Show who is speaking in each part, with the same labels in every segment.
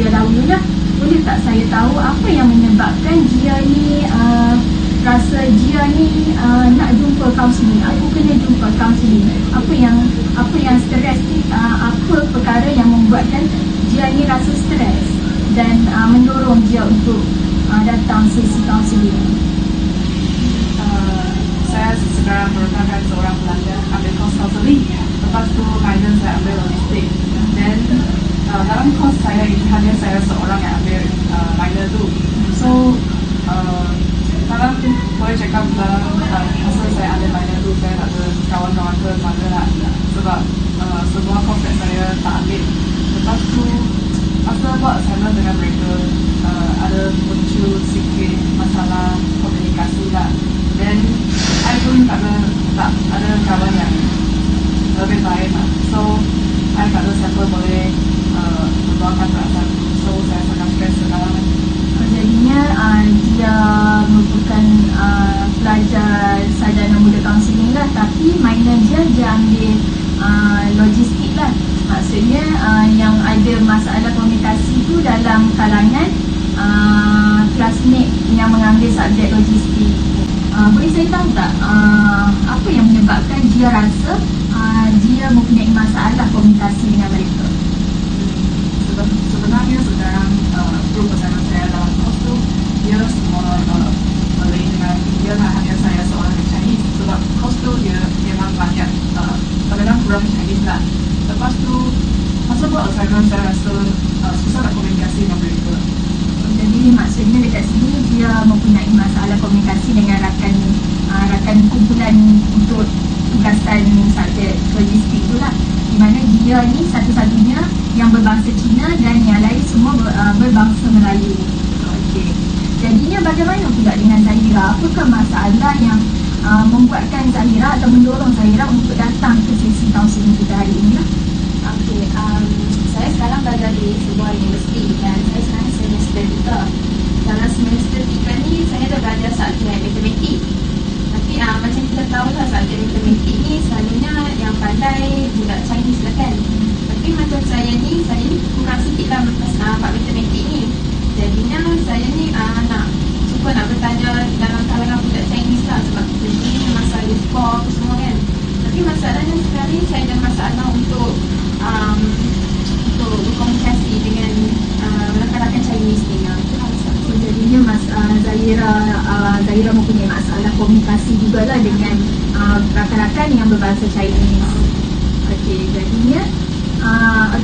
Speaker 1: Jia dahulu lah. Boleh tak saya tahu apa yang menyebabkan Jia ni rasa Jia ni nak jumpa kaunseling, aku kena jumpa kaunseling. Apa yang stres ni, apa perkara yang membuatkan Jia ni rasa stres dan mendorong Jia untuk datang sesi kaunseling.
Speaker 2: Saya sekarang merupakan seorang pelajar ambil kos counseling. Lepas tu minor saya ambil logistik. Dan dalam kos saya ini hanya saya seorang yang ambil minor tu. So dalam boleh cakap dalam masa saya ambil minor tu, saya tak ada kawan-kawan ke mana lah. Sebab semua kos yang saya tak ambil. Lepas tu masa buat assignment dengan mereka, ada muncul sikit masalah komunikasi lah. Dan saya pun tak ada kawan yang lebih baik lah. So saya tak ada siapa boleh membawakan perasaan tu. So saya sangat stres sekarang.
Speaker 1: Jadinya dia merupakan pelajar sarjana muda kaunseling lah, tapi minor dia ambil logistik lah. Maksudnya yang ada masalah komunikasi tu dalam kalangan classmate yang mengambil subjek logistik. Boleh saya tahu tak apa yang menyebabkan dia rasa dia mempunyai masalah komunikasi dengan mereka?
Speaker 2: Sebenarnya sekarang group assignment saya dalam kos tu, dia semua Malay dengan dia hanya saya seorang yang Chinese. Sebab kos tu dia memang banyak kadang-kadang kurang Chinese lah. Lepas tu masa buat assignment saya rasa susah nak komunikasi dengan mereka.
Speaker 1: Jadi maksudnya dekat sini dia mempunyai masalah komunikasi dengan rakan kumpulan untuk tugasan subjek logistik tu lah, di mana dia ni satu-satunya yang berbangsa Cina dan yang lain semua berbangsa Melayu. Okey. Jadinya bagaimana pula dengan Zahira? Apakah masalah yang membuatkan Zahira atau mendorong Zahira untuk datang ke sesi kaunseling kita hari ini lah?
Speaker 3: Okey, saya sekarang belajar di sebuah universiti dan saya sekarang semester 3. Dalam semester 3 ni saya dah belajar subjek matematik. Tapi macam kita tahu lah, subjek matematik ni selalunya yang pandai budak Chinese lah kan. Tapi macam saya ni kurang sikit lah part matematik ni. Jadinya saya ni cuba nak bertanya dalam kalangan budak Chinese lah, sebab kita ni masalah skor apa semua kan. Tapi masalahnya sekarang ni saya ada masalah untuk berkomunikasi dengan rakan-rakan Chinese ni.
Speaker 1: So, jadinya Zahira mempunyai masalah komunikasi jugalah dengan rakan-rakan yang berbangsa Chinese. Okey, jadinya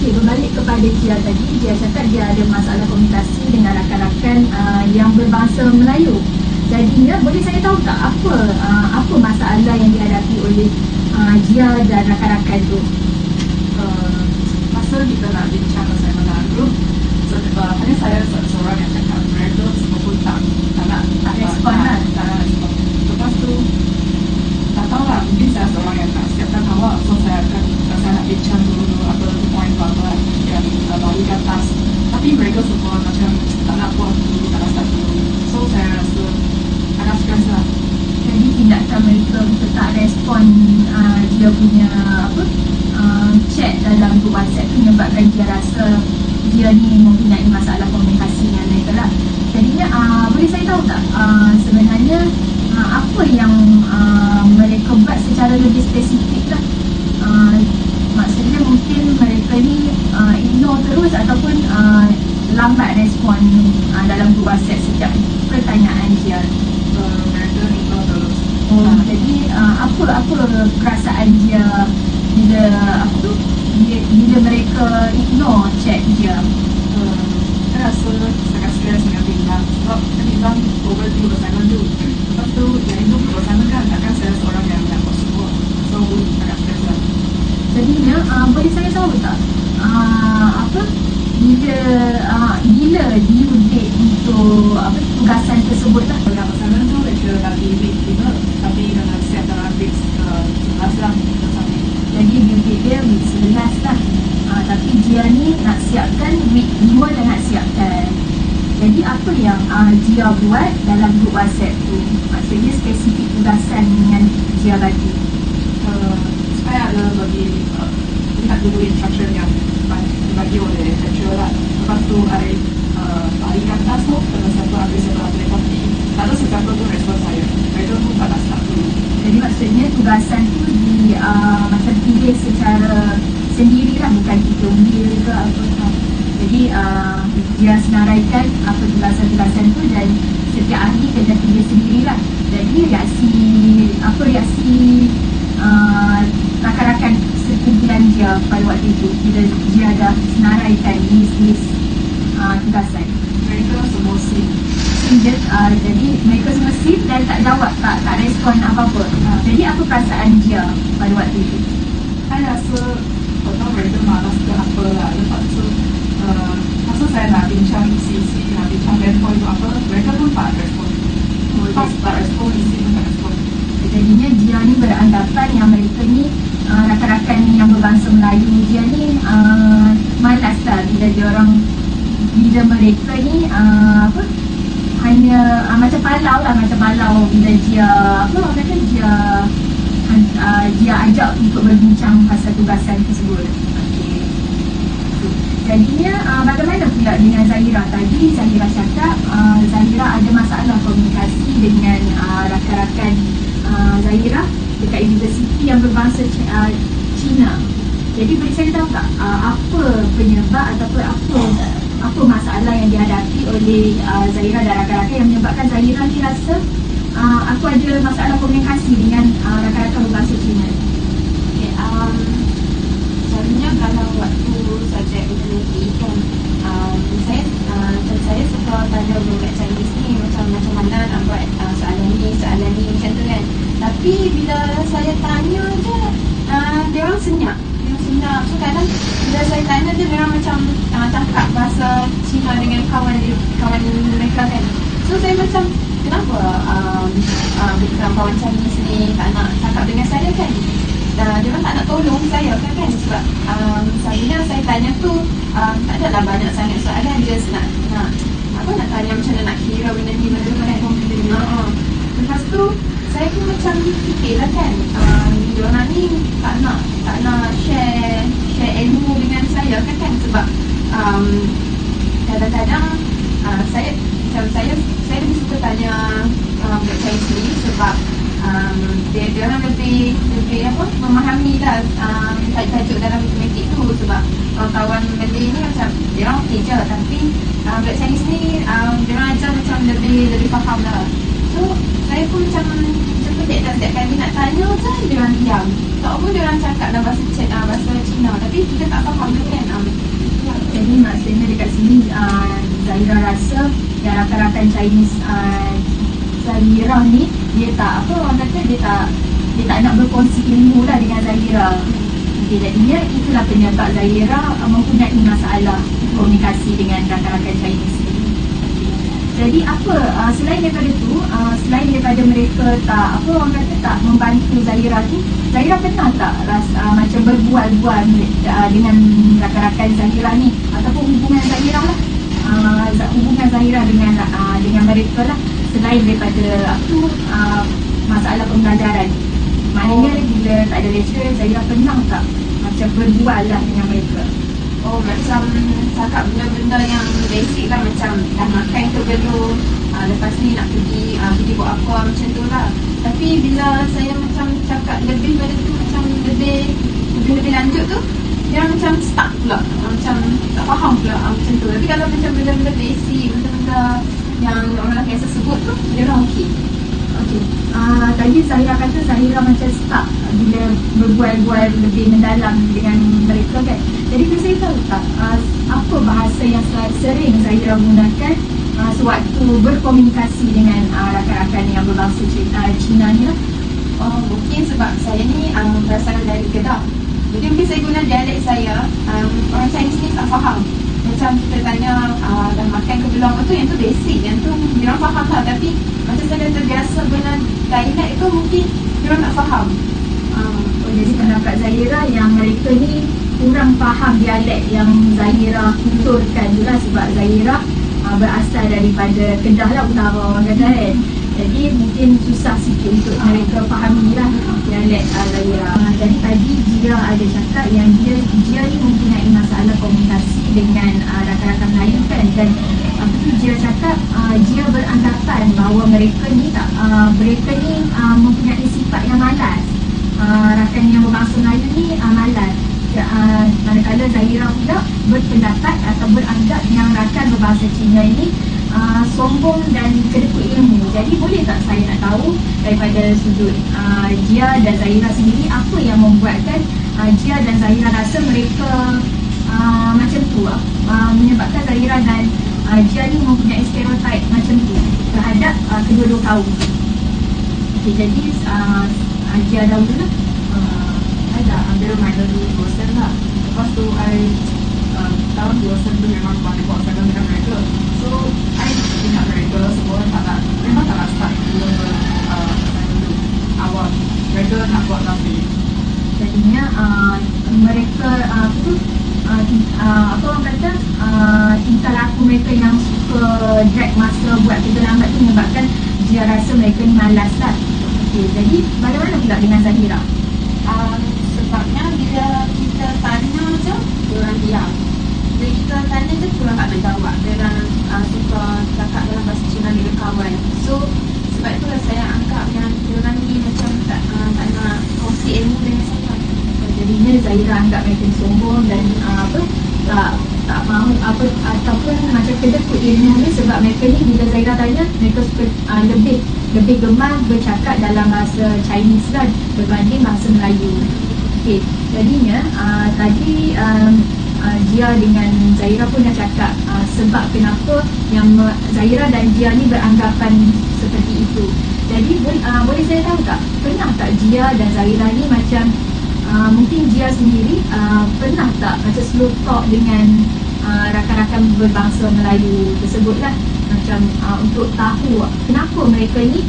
Speaker 1: berbalik kepada Jia tadi, Jia cakap dia ada masalah komunikasi dengan rakan-rakan yang berbangsa Melayu. Jadinya boleh saya tahu tak apa masalah yang dihadapi oleh Jia dan rakan-rakan tu?
Speaker 2: Masa kita nak bincang assignment dalam group, hanya saya seorang yang cakap, mereka semua pun tak
Speaker 1: respon lah.
Speaker 2: Tak respon. Lepas tu tak tahu lah, mungkin saya seorang yang tak siapkan awal. So saya nak bincang dulu apa poin apa yang bagikan task. Tapi mereka semua macam tak nak buat dulu, tak nak start dulu. So saya rasa agak stres lah.
Speaker 1: Jadi tindakan mereka tak respon dia punya chat dalam grup WhatsApp tu menyebabkan dia rasa dia ni mempunyai masalah komunikasi dengan mereka lah. Jadinya boleh saya tahu tak sebenarnya apa yang mereka buat secara lebih spesifik lah? Maksudnya mungkin mereka ni ignore terus ataupun lambat respon dalam grup WhatsApp setiap pertanyaan dia.
Speaker 2: Mereka ignore terus.
Speaker 1: Jadi apa perasaan dia bila mereka ignore chat dia?
Speaker 2: Saya rasa sangat stres dengan bimbang. Sebab bimbang overdue assignment tu. Lepas tu yang itu assignment kan, takkan saya seorang yang nak buat semua. So agak stres lah.
Speaker 1: Jadinya boleh saya tahu tak bila due date untuk tugasan tersebut lah?
Speaker 2: Dalam assignment tu lecturer bagi week 5, tapi dalam siap dalam week 11 lah kita sampai.
Speaker 1: Jadi due date dia week 11 lah. Tapi dia ni nak siapkan week 5 dah nak siapkan. Jadi apa yang dia buat dalam grup WhatsApp tu? Maksudnya spesifik tugasan yang dia bagi.
Speaker 2: Saya ada bagi lihat dulu instruction yang dibagi oleh lecturer lah. Lepas tu I lari ke atas tu, terus satu habis tapi tak tahu sesiapa tu respon saya. Mereka pun tak nak start dulu.
Speaker 1: Jadi maksudnya tugasan tu macam pilih secara sendirilah, bukan kita unggul ke apa. Jadi dia senaraikan apa tugasan-tugasan tu dan setiap ahli kena pilih sendirilah. Jadi reaksi rakan-rakan sekumpulan dia pada waktu itu bila dia dah senaraikan list tugasan.
Speaker 2: Mereka semua sip.
Speaker 1: Jadi mereka semua sip dan tak jawab, tak respon apa-apa. Jadi apa perasaan dia pada waktu itu?
Speaker 2: Saya rasa kalau mereka malas ke apa lah. Lepas tu masa saya nak bincang isi, nak bincang endpoint tu apa, mereka pun tak respon. Pas tak respon, isi pun tak respon.
Speaker 1: Jadinya dia ni beranggapan yang mereka ni rakan-rakan yang berbangsa Melayu dia ni malas lah bila mereka ni hanya macam palau bila dia dia ajak untuk berbincang pasal tugasan tersebut. Jadinya bagaimana pula dengan Zahira? Tadi Zahira cakap Zahira ada masalah komunikasi dengan rakan-rakan Zahira dekat universiti yang berbangsa Cina. Jadi boleh saya tahu tak apa penyebab ataupun apa masalah yang dihadapi oleh Zahira dan rakan-rakan yang menyebabkan Zahira ni rasa aku ada masalah komunikasi dengan rakan-rakan berbangsa Cina?
Speaker 3: Okay, selalunya kalau waktu subjek matematik kan, saya suka tanya budak Chinese ni macam mana nak buat soalan ni macam tu kan. Tapi bila saya tanya je, dia orang senyap. So kadang bila saya tanya je, dia orang macam cakap bahasa Cina dengan kawan mereka kan. So saya macam, kenapa bukan kawan Chinese ni tak nak cakap dengan saya kan? Dia orang tak nak tolong saya kan? Sebab selalunya saya tanya tu tak adalah banyak sangat soalan. Dia nak tanya macam mana nak kira benda ni kan, komputer ni. Lepas tu saya pun macam fikir lah kan, diorang ni tak nak share ilmu dengan saya kan, sebab kadang-kadang saya lebih suka tanya budak Chinese ni sebab dia orang lebih memahami lah tajuk dalam matematik tu. Sebab kawan Malay ni macam dia orang okey je, tapi budak Chinese ni dia orang ajar macam lebih faham lah. So saya pun macam pelik lah, setiap kali nak tanya je dia orang diam. Tak apa dia orang cakap dalam bahasa Cina, tapi kita tak faham kan.
Speaker 1: Jadi maksudnya dekat sini Zahira rasa yang rakan-rakan Chinese Zahira ni dia tak nak berkongsi ilmu lah dengan Zahira. Okay, jadinya itulah penyebab Zahira mempunyai masalah komunikasi dengan rakan-rakan Chinese ni. Jadi apa selain daripada tu, selain daripada mereka tak membantu Zahira tu, Zahira pernah tak rasa macam berbual-bual dengan rakan-rakan Zahira ni, ataupun hubungan Zahira lah, hubungan Zahira dengan mereka lah, selain daripada masalah pembelajaran? Maknanya bila tak ada lecturer, Zahira pernah tak macam berbual lah dengan mereka?
Speaker 3: Macam cakap benda-benda yang basic lah, macam dah makan ke belum, lepas ni nak pergi buat apa, macam tu lah. Tapi bila saya macam cakap lebih pada tu, macam lebih lanjut tu, dia macam stuck pula, macam tak faham pula macam tu. Tapi kalau macam benda-benda basic, benda-benda yang orang biasa sebut tu, dia orang okey.
Speaker 1: Okey. Tadi Zahira kata Zahira macam stuck bila berbual-bual lebih mendalam dengan mereka kan. Jadi boleh saya tahu tak apa bahasa yang sering Zahira gunakan sewaktu berkomunikasi dengan rakan-rakan yang berbangsa Cina ni lah?
Speaker 3: Mungkin sebab saya ni berasal dari Kedah. Jadi mungkin saya guna dialek saya. Orang Chinese ni tak faham. Macam kita tanya dah makan ke belum, yang tu basic, yang tu dia orang faham lah. Tapi macam saya dah terbiasa guna dialek tu, mungkin dia orang tak faham.
Speaker 1: Jadi pendapat Zahira yang mereka ni kurang faham dialek yang Zahira tuturkan je lah, sebab Zahira berasal daripada Kedah lah, utara orang Kedah kan. Jadi mungkin susah sikit untuk mereka fahami lah dialek Zahira. Jadi tadi Jia ada cakap yang Jia ni mempunyai masalah komunikasi dengan rakan-rakan Melayu kan, dan apa tu Jia cakap, Jia beranggapan bahawa mereka ni mempunyai sifat yang malas. Rakan yang berbangsa Melayu ni malas. Manakala Zahira pula berpendapat atau beranggap yang rakan berbangsa Cina ini sombong dan kedekut ilmu. Jadi boleh tak saya nak tahu daripada sudut Jia dan Zahira sendiri, apa yang membuatkan Jia dan Zahira rasa mereka macam tu, menyebabkan Zahira dan Jia ni mempunyai stereotip macam tu terhadap kedua-dua kaum. Okay, jadi Jia dahulu lah.
Speaker 2: I dah ambil minor dulu 2 lah. Lepas tu tahun 2 tu memang balik buat saya dengan mereka. So I ingat mereka semua memang tak nak start dulu awal. Mereka nak buat tapi
Speaker 1: Jadinya mereka apa orang kata, tingkah laku mereka yang suka drag masa buat kerja lambat tu menyebabkan dia rasa mereka ni malas lah. Okay, jadi bagaimana pula dengan Zahira?
Speaker 3: Sebabnya bila kita tanya je, diorang diam. Bila kita tanya je, diorang tak nak jawab. Diorang suka cakap dalam bahasa Cina dengan kawan. So sebab itulah saya anggap yang diorang ni macam tak nak kongsi ilmu dengan saya.
Speaker 1: Jadinya Zahira anggap mereka ni sombong dan tak mahu ataupun macam kedekut ilmu ni, sebab mereka ni bila Zahira tanya, mereka suka lebih gemar bercakap dalam bahasa Chinese kan berbanding bahasa Melayu. Okey, jadinya tadi Jia dengan Zahira pun dah cakap sebab kenapa yang Zahira dan Jia ni beranggapan seperti itu. Jadi boleh saya tahu tak, pernah tak Jia dan Zahira ni macam mungkin Jia sendiri pernah tak macam slow talk dengan rakan-rakan berbangsa Melayu tersebut lah, macam untuk tahu kenapa mereka ni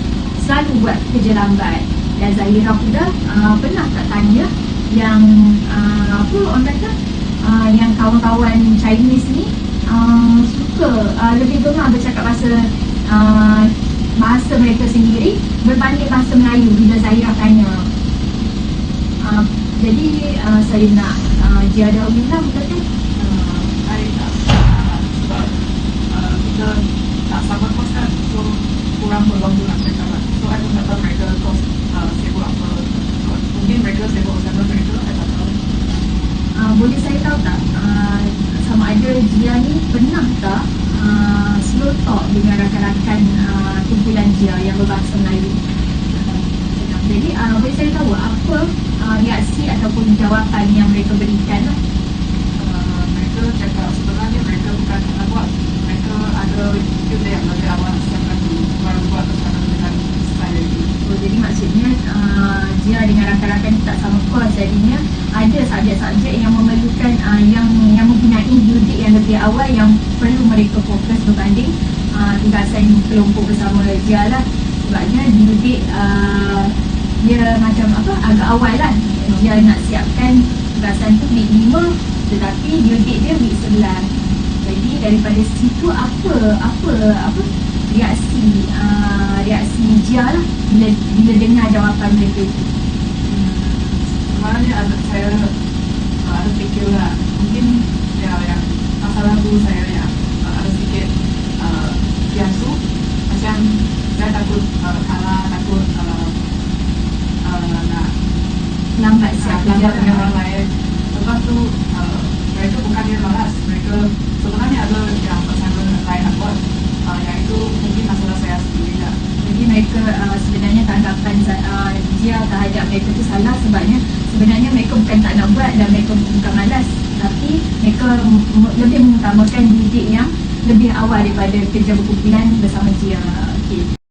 Speaker 1: selalu buat kerja lambat. Dan Zahira pula pernah tak tanya yang apa orang kata, yang kawan-kawan Chinese ni suka lebih gemar bercakap bahasa mereka sendiri berbanding bahasa Melayu bila Zahira tanya. Jadi saya nak Jia dahulu lah berkata.
Speaker 2: I tak sebab kita tak sama kos kan, so kurang berlaku nak cakap kan. So I pun tak tahu mereka kos sibuk apa. Mungkin mereka sibuk sama mereka, I tak tahu.
Speaker 1: Boleh saya tahu tak sama ada Jia ni pernah tak slow talk dengan rakan-rakan kumpulan Jia yang berbahasa Melayu? Jadi boleh saya tahu apa reaksi ataupun jawapan yang mereka berikan lah?
Speaker 2: Mereka cakap sebenarnya mereka bukan nak buat, mereka ada kerja yang lebih awal setiap lagi baru buat bersama dengan saya itu.
Speaker 1: Jadi maksudnya Jia dengan rakan-rakan ni tak sama kos, jadinya ada subjek-subjek yang memerlukan yang mempunyai unit yang lebih awal yang perlu mereka fokus berbanding tugasan kelompok bersama Jia lah. Sebabnya unit dia macam agak awal lah. Dia nak siapkan tugasan tu week 5, tetapi due date dia week 11. Jadi daripada situ apa reaksi Jia lah bila dengar jawapan mereka itu?
Speaker 2: Sebenarnya saya ada fikir lah, mungkin yang masalah tu saya yang ada sedikit biasu, macam saya takut kalah, takut nak
Speaker 1: Lambat siap
Speaker 2: lambat dengan orang lain. Lepas tu mereka bukannya malas, mereka sebenarnya ada yang bersama lain nak buat, yang itu mungkin masalah saya sendiri lah.
Speaker 1: Jadi mereka sebenarnya tanggapan Jia terhadap mereka tu salah, sebabnya sebenarnya mereka bukan tak nak buat dan mereka bukan malas, tapi mereka lebih mengutamakan didik yang lebih awal daripada kerja berkumpulan bersama Jia. Okay.